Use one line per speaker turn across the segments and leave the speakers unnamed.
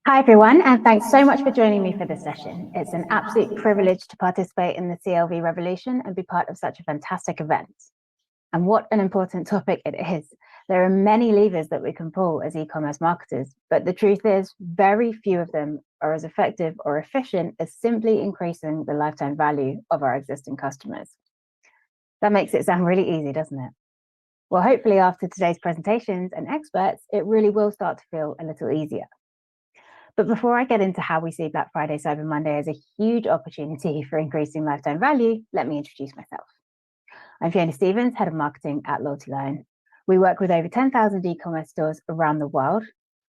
Hi, everyone, and thanks so much for joining me for this session. It's an absolute privilege to participate in the CLV Revolution and be part of such a fantastic event. And what an important topic it is. There are many levers that we can pull as e-commerce marketers, but the truth is very few of them are as effective or efficient as simply increasing the lifetime value of our existing customers. That makes it sound really easy, doesn't it? Well, hopefully after today's presentations and experts, it really will start to feel a little easier. But before I get into how we see Black Friday, Cyber Monday as a huge opportunity for increasing lifetime value, let me introduce myself. I'm Fiona Stevens, Head of Marketing at LoyaltyLion. We work with over 10,000 e-commerce stores around the world,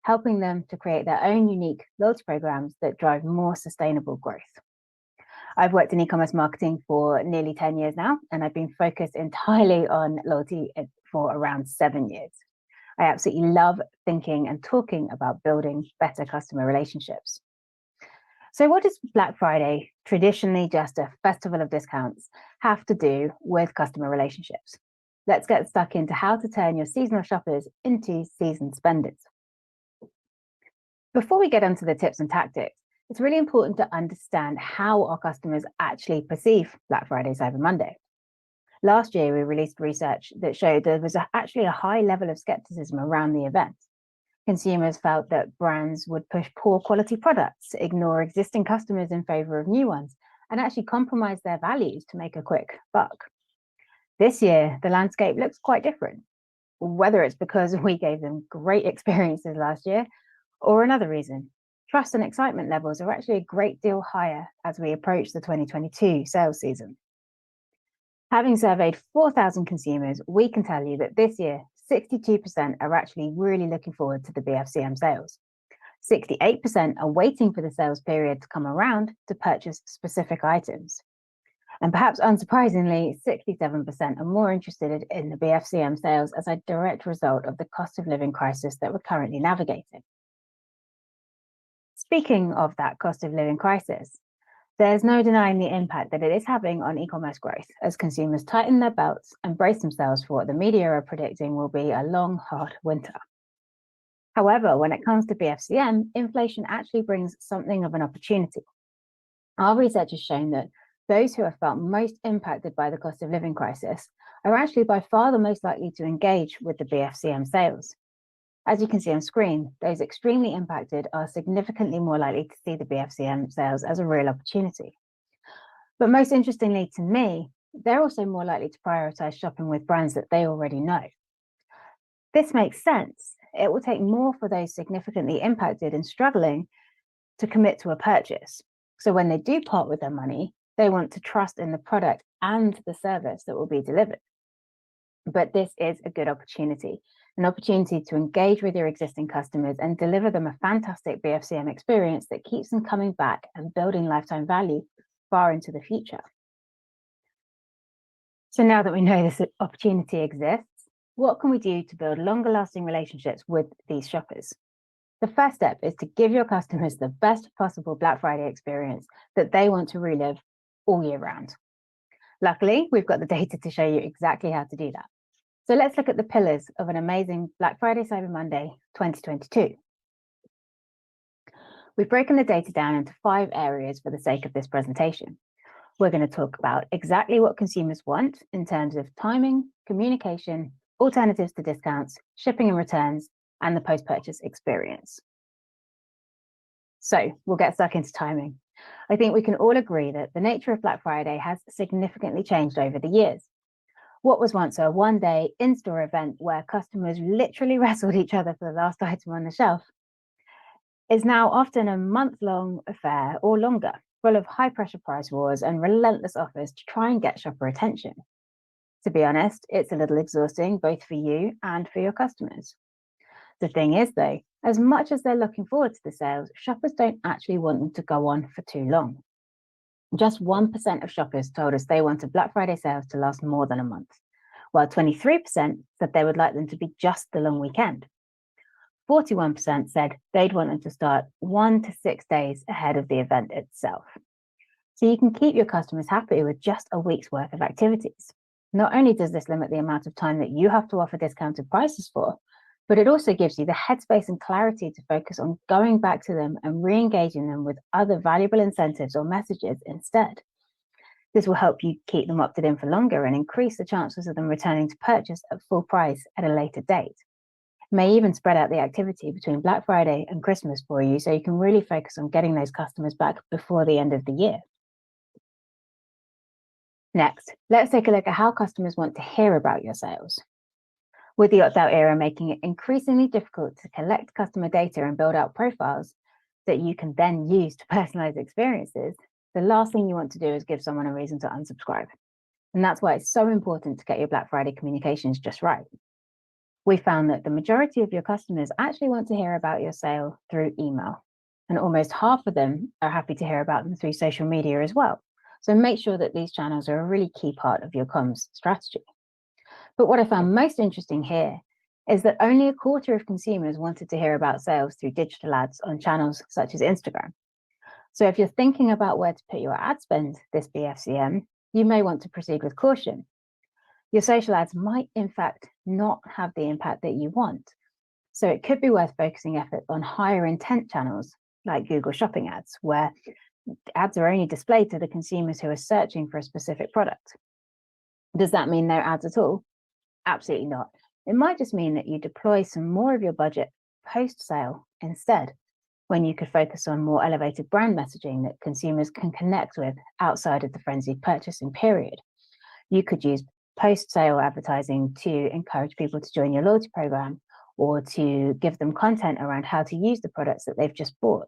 helping them to create their own unique loyalty programs that drive more sustainable growth. I've worked in e-commerce marketing for nearly 10 years now, and I've been focused entirely on loyalty for around 7 years. I absolutely love thinking and talking about building better customer relationships. So what does Black Friday, traditionally just a festival of discounts, have to do with customer relationships? Let's get stuck into how to turn your seasonal shoppers into seasoned spenders. Before we get onto the tips and tactics, it's really important to understand how our customers actually perceive Black Friday, Cyber Monday. Last year, we released research that showed there was actually a high level of skepticism around the event. Consumers felt that brands would push poor quality products, ignore existing customers in favor of new ones, and actually compromise their values to make a quick buck. This year, the landscape looks quite different, whether it's because we gave them great experiences last year or another reason. Trust and excitement levels are actually a great deal higher as we approach the 2022 sales season. Having surveyed 4,000 consumers, we can tell you that this year, 62% are actually really looking forward to the BFCM sales. 68% are waiting for the sales period to come around to purchase specific items. And perhaps unsurprisingly, 67% are more interested in the BFCM sales as a direct result of the cost of living crisis that we're currently navigating. Speaking of that cost of living crisis, there's no denying the impact that it is having on e-commerce growth as consumers tighten their belts and brace themselves for what the media are predicting will be a long, hard winter. However, when it comes to BFCM, inflation actually brings something of an opportunity. Our research has shown that those who have felt most impacted by the cost of living crisis are actually by far the most likely to engage with the BFCM sales. As you can see on screen, those extremely impacted are significantly more likely to see the BFCM sales as a real opportunity. But most interestingly to me, they're also more likely to prioritize shopping with brands that they already know. This makes sense. It will take more for those significantly impacted and struggling to commit to a purchase. So when they do part with their money, they want to trust in the product and the service that will be delivered. But this is a good opportunity, an opportunity to engage with your existing customers and deliver them a fantastic BFCM experience that keeps them coming back and building lifetime value far into the future. So now that we know this opportunity exists, what can we do to build longer lasting relationships with these shoppers? The first step is to give your customers the best possible Black Friday experience that they want to relive all year round. Luckily, we've got the data to show you exactly how to do that. So let's look at the pillars of an amazing Black Friday, Cyber Monday 2022. We've broken the data down into 5 areas for the sake of this presentation. We're going to talk about exactly what consumers want in terms of timing, communication, alternatives to discounts, shipping and returns, and the post-purchase experience. So we'll get stuck into timing. I think we can all agree that the nature of Black Friday has significantly changed over the years. What was once a one-day in-store event where customers literally wrestled each other for the last item on the shelf is now often a month-long affair or longer, full of high-pressure price wars and relentless offers to try and get shopper attention. To be honest, it's a little exhausting both for you and for your customers. The thing is, though, as much as they're looking forward to the sales, shoppers don't actually want them to go on for too long. Just 1% of shoppers told us they wanted Black Friday sales to last more than a month, while 23% said they would like them to be just the long weekend. 41% said they'd want them to start 1 to 6 days ahead of the event itself. So you can keep your customers happy with just a week's worth of activities. Not only does this limit the amount of time that you have to offer discounted prices for, But it also gives you the headspace and clarity to focus on going back to them and re-engaging them with other valuable incentives or messages instead. This will help you keep them opted in for longer and increase the chances of them returning to purchase at full price at a later date. It may even spread out the activity between Black Friday and Christmas for you, so you can really focus on getting those customers back before the end of the year. Next, let's take a look at how customers want to hear about your sales. With the opt-out era making it increasingly difficult to collect customer data and build out profiles that you can then use to personalize experiences, the last thing you want to do is give someone a reason to unsubscribe. And that's why it's so important to get your Black Friday communications just right. We found that the majority of your customers actually want to hear about your sale through email, and almost half of them are happy to hear about them through social media as well. So make sure that these channels are a really key part of your comms strategy. But what I found most interesting here is that only a quarter of consumers wanted to hear about sales through digital ads on channels such as Instagram. So if you're thinking about where to put your ad spend this BFCM, you may want to proceed with caution. Your social ads might, in fact, not have the impact that you want. So it could be worth focusing effort on higher intent channels like Google Shopping ads, where ads are only displayed to the consumers who are searching for a specific product. Does that mean no ads at all? Absolutely not. It might just mean that you deploy some more of your budget post-sale instead, when you could focus on more elevated brand messaging that consumers can connect with outside of the frenzied purchasing period. You could use post-sale advertising to encourage people to join your loyalty program or to give them content around how to use the products that they've just bought.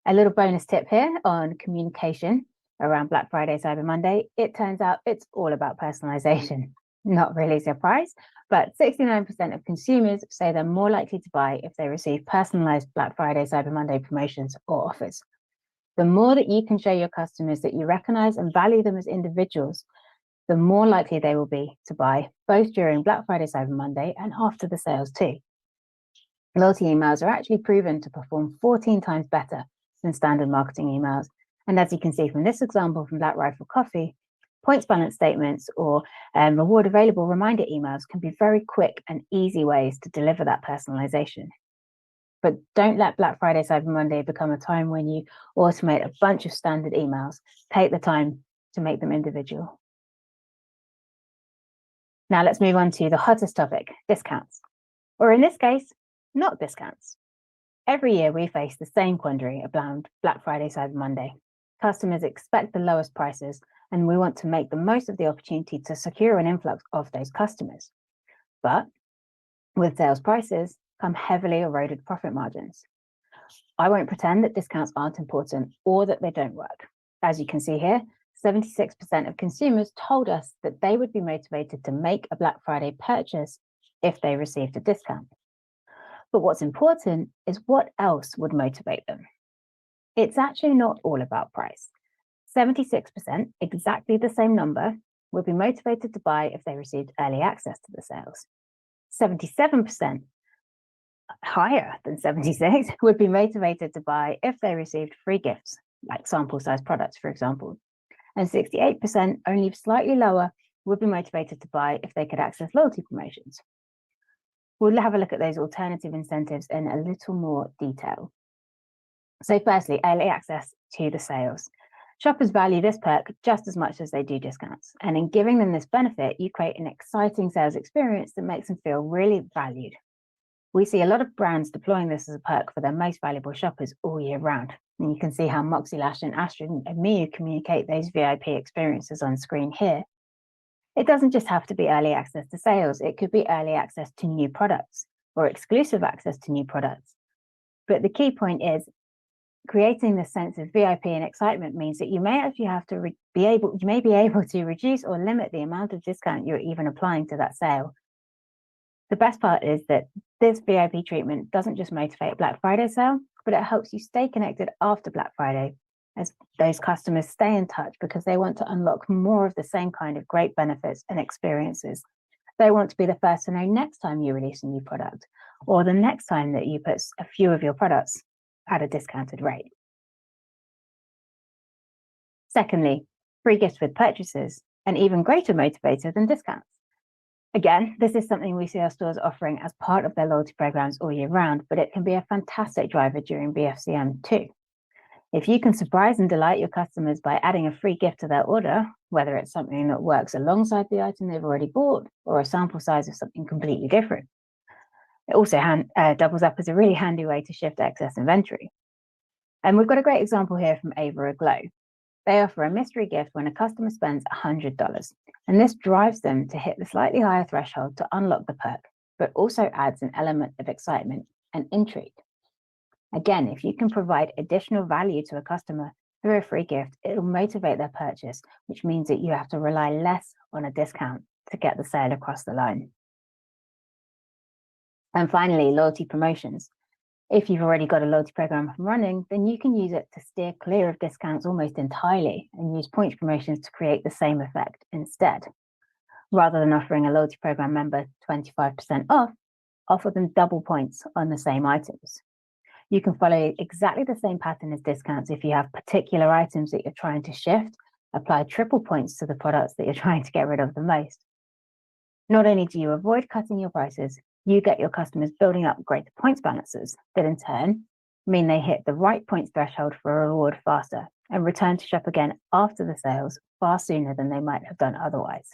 A little bonus tip here on communication around Black Friday, Cyber Monday. It turns out it's all about personalization. Not really a surprise, but 69% of consumers say they're more likely to buy if they receive personalized Black Friday, Cyber Monday promotions or offers. The more that you can show your customers that you recognize and value them as individuals, the more likely they will be to buy, both during Black Friday, Cyber Monday, and after the sales too. Loyalty emails are actually proven to perform 14 times better than standard marketing emails. And as you can see from this example from Black Rifle Coffee, points balance statements or reward available reminder emails can be very quick and easy ways to deliver that personalization. But don't let Black Friday, Cyber Monday become a time when you automate a bunch of standard emails. Take the time to make them individual. Now let's move on to the hottest topic, discounts. Or in this case, not discounts. Every year we face the same quandary around Black Friday, Cyber Monday. Customers expect the lowest prices, and we want to make the most of the opportunity to secure an influx of those customers. But with sales prices come heavily eroded profit margins. I won't pretend that discounts aren't important or that they don't work. As you can see here, 76% of consumers told us that they would be motivated to make a Black Friday purchase if they received a discount. But what's important is what else would motivate them. It's actually not all about price. 76%, exactly the same number, would be motivated to buy if they received early access to the sales. 77%, higher than 76, would be motivated to buy if they received free gifts, like sample size products, for example. And 68%, only slightly lower, would be motivated to buy if they could access loyalty promotions. We'll have a look at those alternative incentives in a little more detail. So firstly, early access to the sales. Shoppers value this perk just as much as they do discounts. And in giving them this benefit, you create an exciting sales experience that makes them feel really valued. We see a lot of brands deploying this as a perk for their most valuable shoppers all year round. And you can see how Moxie Lash and Astrid and Miu communicate those VIP experiences on screen here. It doesn't just have to be early access to sales. It could be early access to new products or exclusive access to new products. But the key point is creating this sense of VIP and excitement means that you may actually have to be able to reduce or limit the amount of discount you're even applying to that sale. The best part is that this VIP treatment doesn't just motivate a Black Friday sale, but it helps you stay connected after Black Friday as those customers stay in touch because they want to unlock more of the same kind of great benefits and experiences. They want to be the first to know next time you release a new product or the next time that you put a few of your products at a discounted rate. Secondly, free gifts with purchases, an even greater motivator than discounts. Again, this is something we see our stores offering as part of their loyalty programs all year round, but it can be a fantastic driver during BFCM too. If you can surprise and delight your customers by adding a free gift to their order, whether it's something that works alongside the item they've already bought or a sample size of something completely different, it also doubles up as a really handy way to shift excess inventory. And we've got a great example here from Ava Glow. They offer a mystery gift when a customer spends $100, and this drives them to hit the slightly higher threshold to unlock the perk, but also adds an element of excitement and intrigue. Again, if you can provide additional value to a customer through a free gift, it'll motivate their purchase, which means that you have to rely less on a discount to get the sale across the line. And finally, loyalty promotions. If you've already got a loyalty program up and running, then you can use it to steer clear of discounts almost entirely and use points promotions to create the same effect instead. Rather than offering a loyalty program member 25% off, offer them double points on the same items. You can follow exactly the same pattern as discounts if you have particular items that you're trying to shift, apply triple points to the products that you're trying to get rid of the most. Not only do you avoid cutting your prices, you get your customers building up greater points balances that in turn mean they hit the right points threshold for a reward faster and return to shop again after the sales far sooner than they might have done otherwise.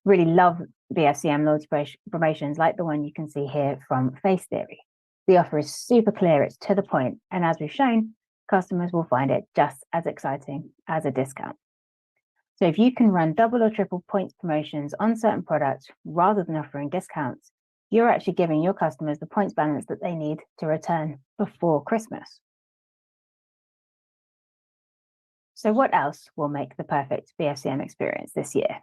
Really love BFCM loyalty promotions like the one you can see here from Face Theory. The offer is super clear, it's to the point, and as we've shown, customers will find it just as exciting as a discount. So if you can run double or triple points promotions on certain products rather than offering discounts, you're actually giving your customers the points balance that they need to return before Christmas. So what else will make the perfect BFCM experience this year?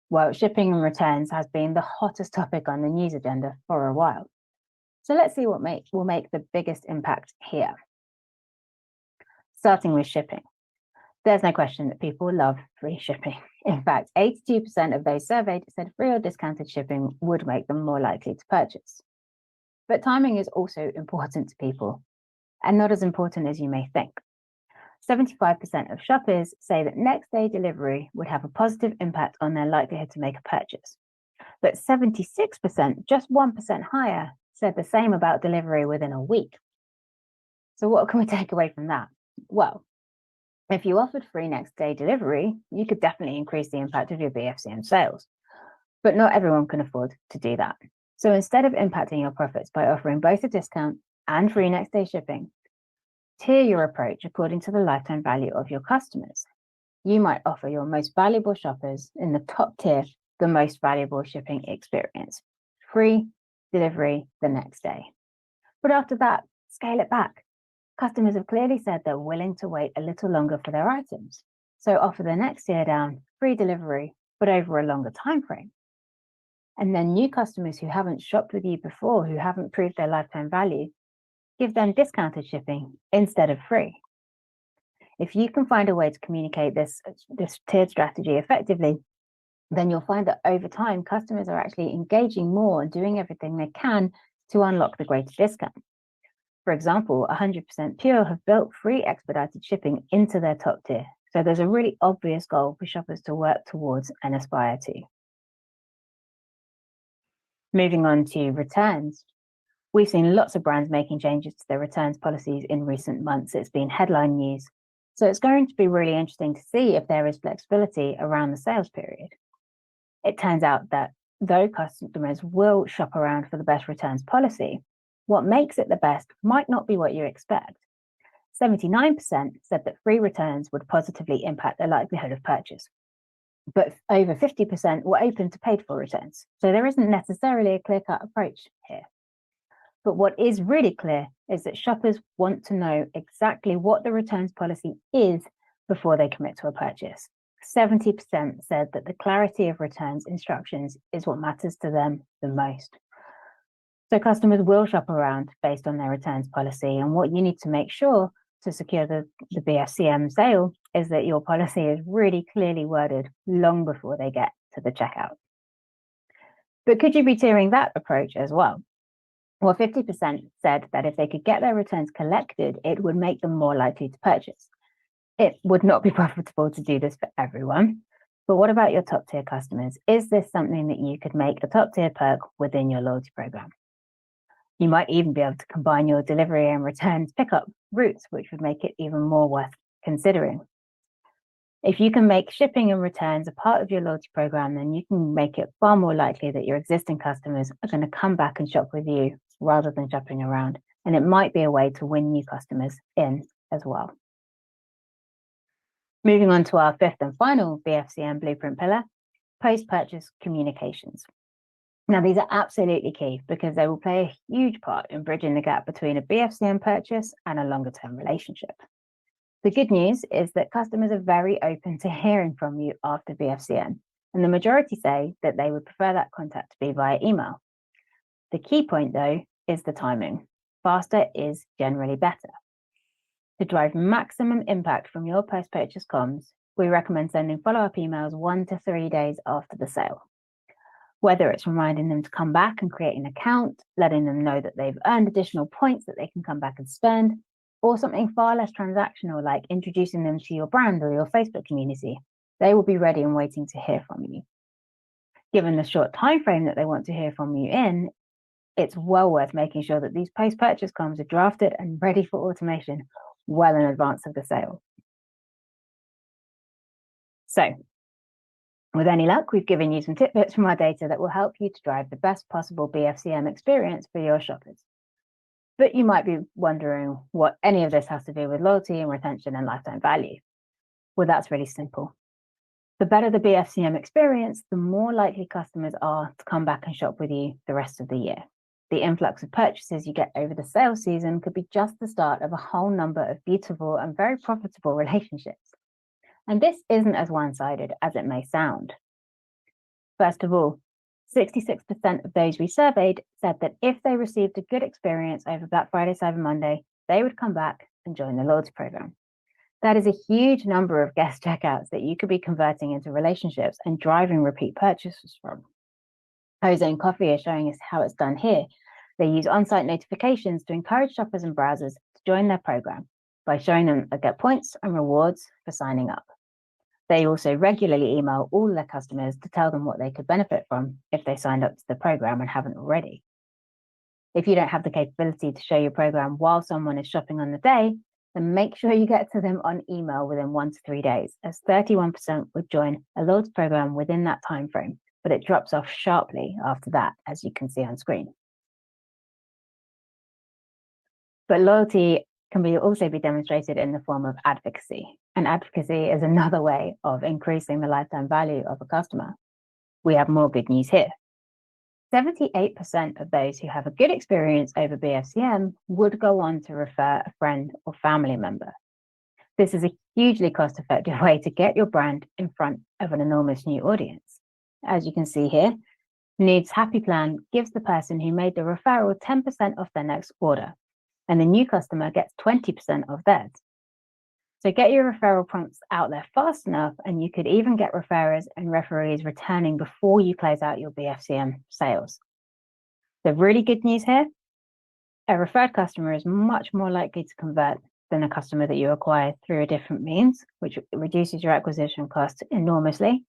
Well, shipping and returns has been the hottest topic on the news agenda for a while. So let's see what will make the biggest impact here. Starting with shipping. There's no question that people love free shipping. In fact, 82% of those surveyed said free or discounted shipping would make them more likely to purchase. But timing is also important to people, and not as important as you may think. 75% of shoppers say that next day delivery would have a positive impact on their likelihood to make a purchase. But 76%, just 1% higher, said the same about delivery within a week. So what can we take away from that? Well, if you offered free next day delivery, you could definitely increase the impact of your BFCM sales. But not everyone can afford to do that. So instead of impacting your profits by offering both a discount and free next day shipping, tier your approach according to the lifetime value of your customers. You might offer your most valuable shoppers in the top tier the most valuable shipping experience, free delivery the next day. But after that, scale it back. Customers have clearly said they're willing to wait a little longer for their items. So offer the next tier down, free delivery, but over a longer time frame. And then new customers who haven't shopped with you before, who haven't proved their lifetime value, give them discounted shipping instead of free. If you can find a way to communicate this tiered strategy effectively, then you'll find that over time, customers are actually engaging more and doing everything they can to unlock the greater discount. For example, 100% Pure have built free expedited shipping into their top tier. So there's a really obvious goal for shoppers to work towards and aspire to. Moving on to returns. We've seen lots of brands making changes to their returns policies in recent months. It's been headline news. So it's going to be really interesting to see if there is flexibility around the sales period. It turns out that though customers will shop around for the best returns policy, what makes it the best might not be what you expect. 79% said that free returns would positively impact their likelihood of purchase, but over 50% were open to paid for returns. So there isn't necessarily a clear-cut approach here. But what is really clear is that shoppers want to know exactly what the returns policy is before they commit to a purchase. 70% said that the clarity of returns instructions is what matters to them the most. So customers will shop around based on their returns policy, and what you need to make sure to secure the BFCM sale is that your policy is really clearly worded long before they get to the checkout. But could you be tiering that approach as well? Well, 50% said that if they could get their returns collected, it would make them more likely to purchase. It would not be profitable to do this for everyone, But what about your top tier customers? Is this something that you could make a top tier perk within your loyalty program? You might even be able to combine your delivery and returns pickup routes, which would make it even more worth considering. If you can make shipping and returns a part of your loyalty program, then you can make it far more likely that your existing customers are going to come back and shop with you rather than shopping around. And it might be a way to win new customers in as well. Moving on to our fifth and final BFCM blueprint pillar, post-purchase communications. Now, these are absolutely key because they will play a huge part in bridging the gap between a BFCM purchase and a longer-term relationship. The good news is that customers are very open to hearing from you after BFCM, and the majority say that they would prefer that contact to be via email. The key point, though, is the timing. Faster is generally better. To drive maximum impact from your post-purchase comms, we recommend sending follow-up emails 1 to 3 days after the sale. Whether it's reminding them to come back and create an account, letting them know that they've earned additional points that they can come back and spend, or something far less transactional like introducing them to your brand or your Facebook community, they will be ready and waiting to hear from you. Given the short time frame that they want to hear from you in, it's well worth making sure that these post-purchase comms are drafted and ready for automation well in advance of the sale. So, with any luck, we've given you some tidbits from our data that will help you to drive the best possible BFCM experience for your shoppers. But you might be wondering what any of this has to do with loyalty and retention and lifetime value. Well, that's really simple. The better the BFCM experience, the more likely customers are to come back and shop with you the rest of the year. The influx of purchases you get over the sales season could be just the start of a whole number of beautiful and very profitable relationships. And this isn't as one-sided as it may sound. First of all, 66% of those we surveyed said that if they received a good experience over Black Friday, Cyber Monday, they would come back and join the loyalty program. That is a huge number of guest checkouts that you could be converting into relationships and driving repeat purchases from. Jose and Coffee are showing us how it's done here. They use on-site notifications to encourage shoppers and browsers to join their program by showing them they get points and rewards for signing up. They also regularly email all their customers to tell them what they could benefit from if they signed up to the program and haven't already. If you don't have the capability to show your program while someone is shopping on the day, then make sure you get to them on email within 1 to 3 days, as 31% would join a loyalty program within that time frame, but it drops off sharply after that, as you can see on screen. But loyalty can also be demonstrated in the form of advocacy. And advocacy is another way of increasing the lifetime value of a customer. We have more good news here. 78% of those who have a good experience over BFCM would go on to refer a friend or family member. This is a hugely cost-effective way to get your brand in front of an enormous new audience. As you can see here, Nude's Happy Plan gives the person who made the referral 10% off their next order, and the new customer gets 20% of theirs. So get your referral prompts out there fast enough, and you could even get referrers and referees returning before you close out your BFCM sales. The really good news here, a referred customer is much more likely to convert than a customer that you acquire through a different means, which reduces your acquisition cost enormously.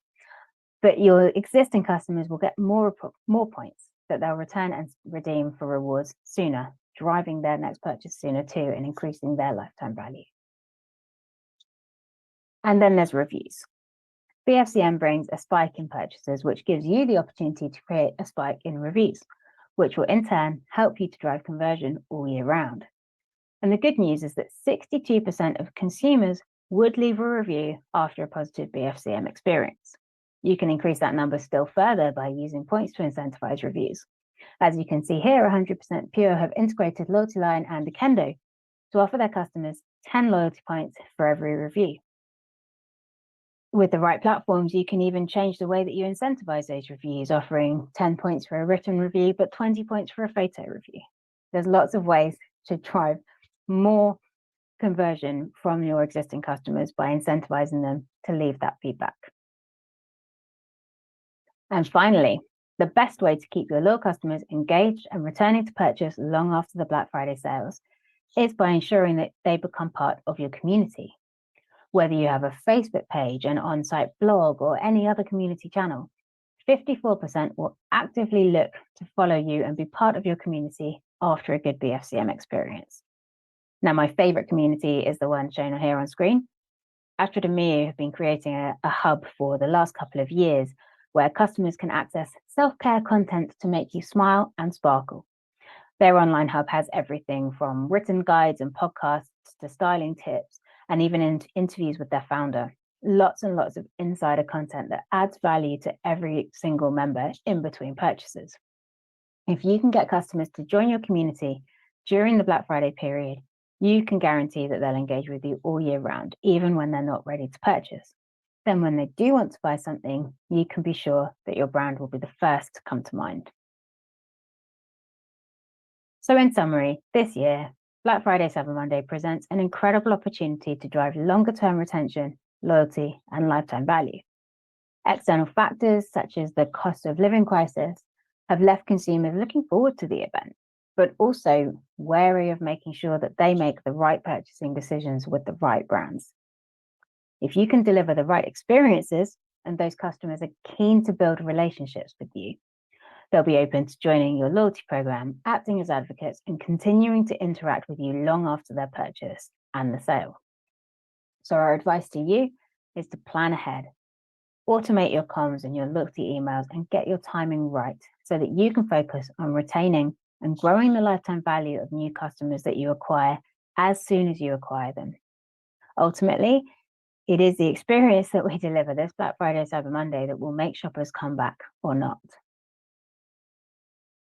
But your existing customers will get more points that they'll return and redeem for rewards sooner, driving their next purchase sooner too, and increasing their lifetime value. And then there's reviews. BFCM brings a spike in purchases, which gives you the opportunity to create a spike in reviews, which will in turn help you to drive conversion all year round. And the good news is that 62% of consumers would leave a review after a positive BFCM experience. You can increase that number still further by using points to incentivize reviews. As you can see here, 100% Pure have integrated LoyaltyLion and Akendo to offer their customers 10 loyalty points for every review. With the right platforms, you can even change the way that you incentivize those reviews, offering 10 points for a written review, but 20 points for a photo review. There's lots of ways to drive more conversion from your existing customers by incentivizing them to leave that feedback. And finally, the best way to keep your loyal customers engaged and returning to purchase long after the Black Friday sales is by ensuring that they become part of your community. Whether you have a Facebook page, an on-site blog, or any other community channel, 54% will actively look to follow you and be part of your community after a good BFCM experience. Now, my favorite community is the one shown here on screen. Astrid and Miu have been creating a hub for the last couple of years where customers can access self-care content to make you smile and sparkle. Their online hub has everything from written guides and podcasts to styling tips and even interviews with their founder. Lots and lots of insider content that adds value to every single member in between purchases. If you can get customers to join your community during the Black Friday period, you can guarantee that they'll engage with you all year round, even when they're not ready to purchase. Then when they do want to buy something, you can be sure that your brand will be the first to come to mind. So in summary, this year, Black Friday Cyber Monday presents an incredible opportunity to drive longer-term retention, loyalty, and lifetime value. External factors such as the cost of living crisis have left consumers looking forward to the event, but also wary of making sure that they make the right purchasing decisions with the right brands. If you can deliver the right experiences and those customers are keen to build relationships with you, they'll be open to joining your loyalty program, acting as advocates, and continuing to interact with you long after their purchase and the sale. So our advice to you is to plan ahead, automate your comms and your loyalty emails, and get your timing right so that you can focus on retaining and growing the lifetime value of new customers that you acquire as soon as you acquire them. Ultimately, it is the experience that we deliver this Black Friday Cyber Monday that will make shoppers come back or not.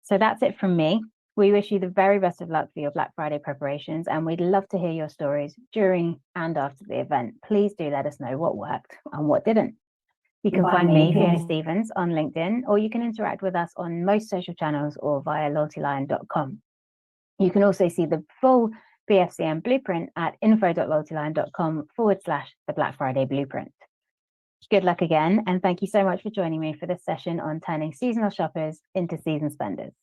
So that's it from me. We wish you the very best of luck for your Black Friday preparations, and we'd love to hear your stories during and after the event. Please do let us know what worked and what didn't. You can find me, Fiona Stevens, on LinkedIn, or you can interact with us on most social channels or via LoyaltyLion.com. You can also see the full BFCM blueprint at info.loyaltylion.com/the Black Friday blueprint. Good luck again, and thank you so much for joining me for this session on turning seasonal shoppers into seasoned spenders.